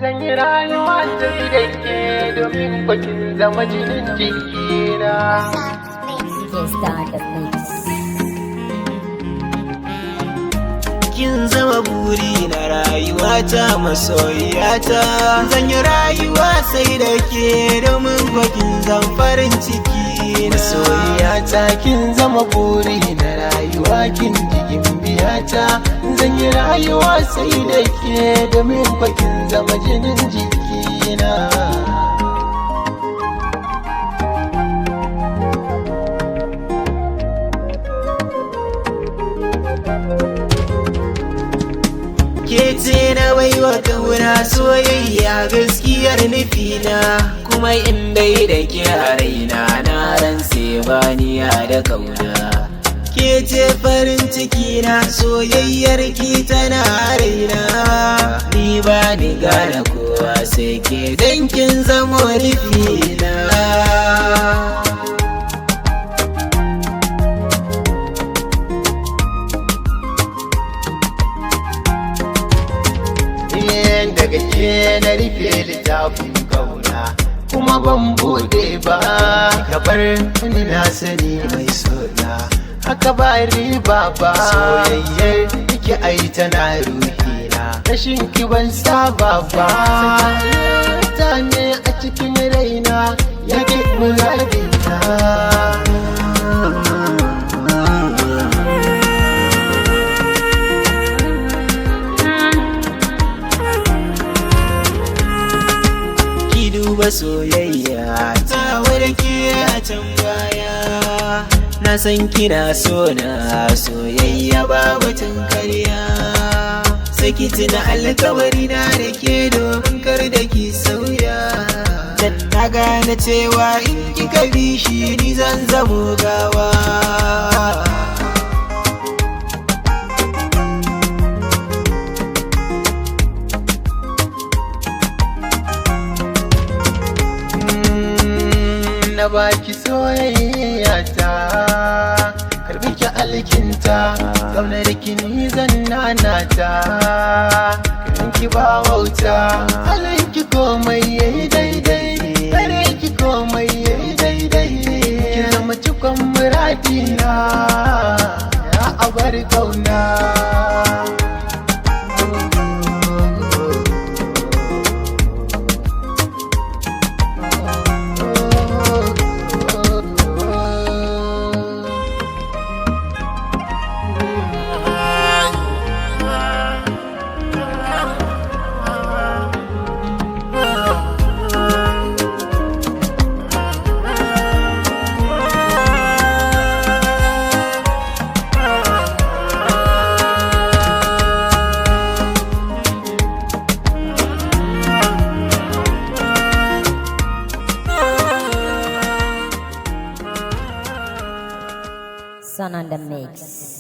zan yi rayuwa ta da ke domin bakin zama jinin jikina. Kin zama buri na rayuwata masoyiyata, zan yi rayuwa sai da ke domin bakin zan farin ciki na. Soyiyata kin zama buri na rayuwa, kin jigin biyata, zan yi rayuwa sai da ke domin bakin zama jinin jikina. Ke ce na baiwa kauna soyayya gaskiyar nufina, kuma in dai da ke a raina na rantse baniya da kauna. Ke ce farin ciki na soyayyar ki tana raina, ni ba ni gane kowa sai ke dankin zamo nufina. Daga ke na rufe littafin kauna kuma ban bude ba, ka bar ni na sani mai sona haka ba riba ba. Soyayyar ki ai tana ruhina, rashin ki ban saba ba. Ta ne a cikin raina yake muradina. Duba soyayya ta warke a can baya, na san kina so na soyayya babu karya. Saki tuna alkawari na da ke domin kar da ki sauya, dan na gane cewa in kika bi shi ni zan zamo gawa. Na baki soyayya ta, karbi ki alkinta, kaunar ki ni zan nanata, karin ki ba wauta, halin ki komai yayi daidai, kare ki komai yayi daidai, ki zama cikon muradina, ya abar kauna. Son on the mix.